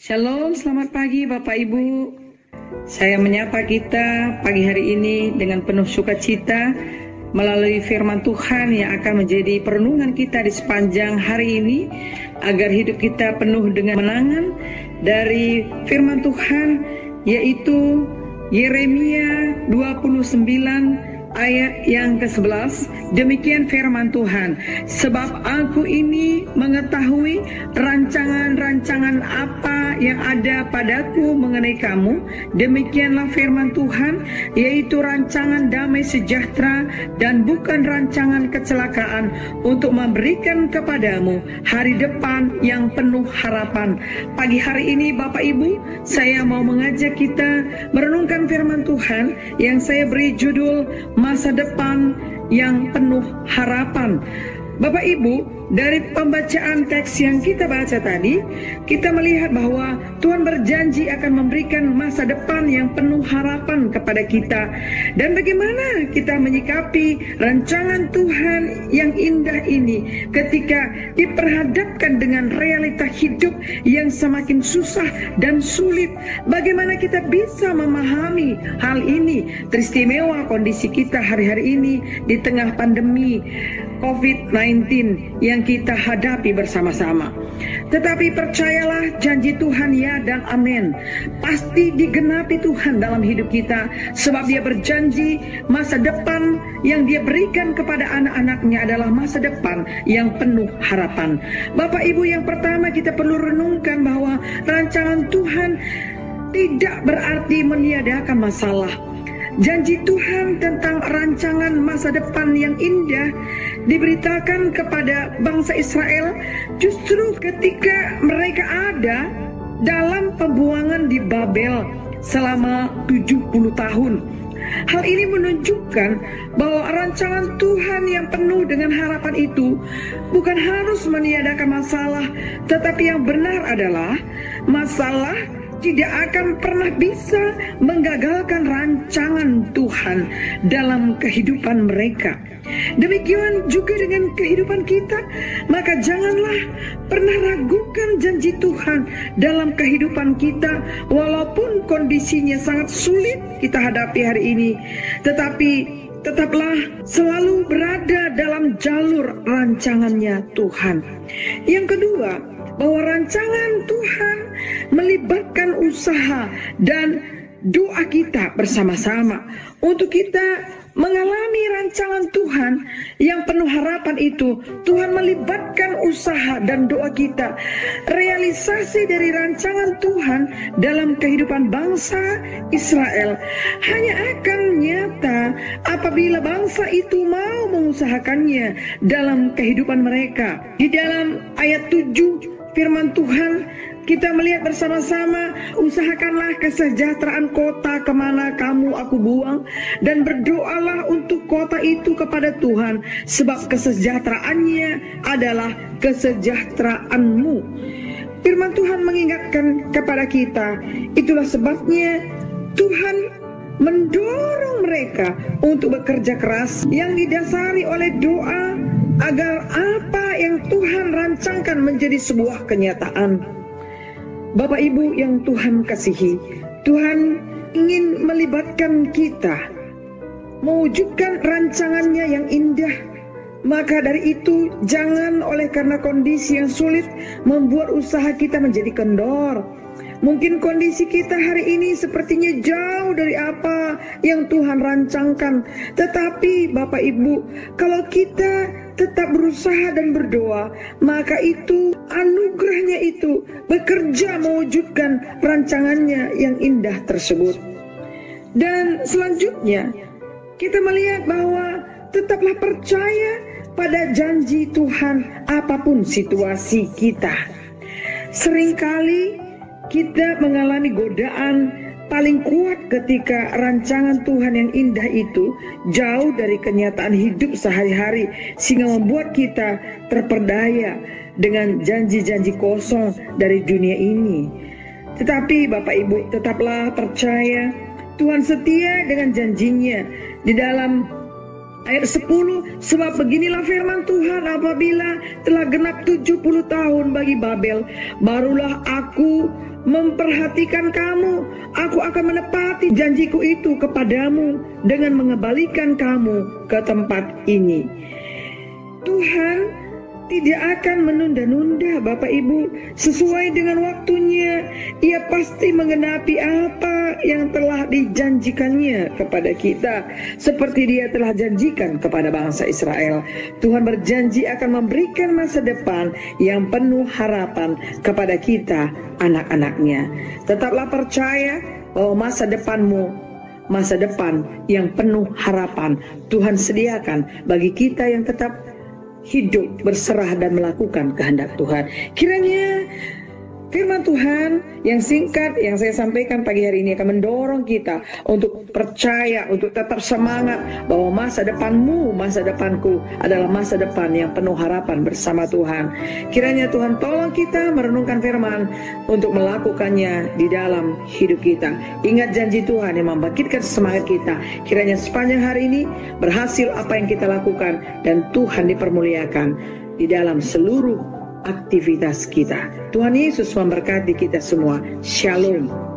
Shalom, selamat pagi Bapak Ibu. Saya menyapa kita pagi hari ini dengan penuh sukacita melalui firman Tuhan yang akan menjadi perenungan kita di sepanjang hari ini, agar hidup kita penuh dengan kemenangan dari firman Tuhan, yaitu Yeremia 29 ayat yang ke-11. Demikian firman Tuhan, sebab aku ini mengetahui rancangan-rancangan apa yang ada padaku mengenai kamu. Demikianlah firman Tuhan, yaitu rancangan damai sejahtera dan bukan rancangan kecelakaan, untuk memberikan kepadamu hari depan yang penuh harapan. Pagi hari ini Bapak Ibu, saya mau mengajak kita merenungkan firman Tuhan yang saya beri judul masa depan yang penuh harapan. Bapak Ibu, dari pembacaan teks yang kita baca tadi, kita melihat bahwa Tuhan berjanji akan memberikan masa depan yang penuh harapan kepada kita. Dan bagaimana kita menyikapi rancangan Tuhan yang indah ini ketika diperhadapkan dengan realita hidup yang semakin susah dan sulit. Bagaimana kita bisa memahami hal ini, teristimewa kondisi kita hari-hari ini di tengah pandemi COVID-19 yang kita hadapi bersama-sama. Tetapi percayalah, janji Tuhan ya dan amin, pasti digenapi Tuhan dalam hidup kita, sebab Dia berjanji masa depan yang Dia berikan kepada anak-anaknya adalah masa depan yang penuh harapan. Bapak Ibu, yang pertama kita perlu renungkan bahwa rancangan Tuhan tidak berarti meniadakan masalah. Janji Tuhan tentang rancangan masa depan yang indah diberitakan kepada bangsa Israel justru ketika mereka ada dalam pembuangan di Babel selama 70 tahun. Hal ini menunjukkan bahwa rancangan Tuhan yang penuh dengan harapan itu bukan harus meniadakan masalah, tetapi yang benar adalah masalah tidak akan pernah bisa menggagalkan rancangan Tuhan dalam kehidupan mereka. Demikian juga dengan kehidupan kita, maka janganlah pernah ragukan janji Tuhan dalam kehidupan kita, walaupun kondisinya sangat sulit kita hadapi hari ini. Tetapi tetaplah selalu berada dalam jalur rancangannya Tuhan. Yang kedua, bahwa rancangan Tuhan melibatkan usaha dan doa kita bersama-sama. Untuk kita mengalami rancangan Tuhan yang penuh harapan itu, Tuhan melibatkan usaha dan doa kita. Realisasi dari rancangan Tuhan dalam kehidupan bangsa Israel hanya akan nyata apabila bangsa itu mau mengusahakannya dalam kehidupan mereka. Di dalam ayat 7 firman Tuhan kita melihat bersama-sama, usahakanlah kesejahteraan kota kemana kamu aku buang, dan berdoalah untuk kota itu kepada Tuhan, sebab kesejahteraannya adalah kesejahteraanmu. Firman Tuhan mengingatkan kepada kita, itulah sebabnya Tuhan mendorong mereka untuk bekerja keras yang didasari oleh doa, agar apa yang Tuhan rancangkan menjadi sebuah kenyataan. Bapak Ibu yang Tuhan kasihi, Tuhan ingin melibatkan kita mewujudkan rancangannya yang indah. Maka dari itu, jangan oleh karena kondisi yang sulit membuat usaha kita menjadi kendor. Mungkin kondisi kita hari ini sepertinya jauh dari apa yang Tuhan rancangkan. Tetapi Bapak Ibu, kalau kita tetap berusaha dan berdoa, maka itu anugerahnya itu bekerja mewujudkan rancangannya yang indah tersebut. Dan selanjutnya kita melihat bahwa tetaplah percaya pada janji Tuhan apapun situasi kita. Seringkali kita mengalami godaan paling kuat ketika rancangan Tuhan yang indah itu jauh dari kenyataan hidup sehari-hari, sehingga membuat kita terperdaya dengan janji-janji kosong dari dunia ini. Tetapi Bapak Ibu, tetaplah percaya Tuhan setia dengan janjinya. Di dalam Ayat 10, sebab beginilah firman Tuhan, apabila telah genap 70 tahun bagi Babel, barulah aku memperhatikan kamu. Aku akan menepati janjiku itu kepadamu dengan mengembalikan kamu ke tempat ini. Tuhan tidak akan menunda-nunda Bapak Ibu. Sesuai dengan waktunya, Ia pasti menggenapi apa yang telah dijanjikannya kepada kita, seperti Dia telah janjikan kepada bangsa Israel. Tuhan berjanji akan memberikan masa depan yang penuh harapan kepada kita, anak-anaknya. Tetaplah percaya bahwa masa depanmu, masa depan yang penuh harapan, Tuhan sediakan bagi kita yang tetap hidup berserah dan melakukan kehendak Tuhan. Kiranya firman Tuhan yang singkat yang saya sampaikan pagi hari ini akan mendorong kita untuk percaya, untuk tetap semangat bahwa masa depanmu, masa depanku adalah masa depan yang penuh harapan bersama Tuhan. Kiranya Tuhan tolong kita merenungkan firman untuk melakukannya di dalam hidup kita. Ingat janji Tuhan yang membangkitkan semangat kita. Kiranya sepanjang hari ini berhasil apa yang kita lakukan dan Tuhan dipermuliakan di dalam seluruh aktivitas kita. Tuhan Yesus memberkati kita semua. Shalom.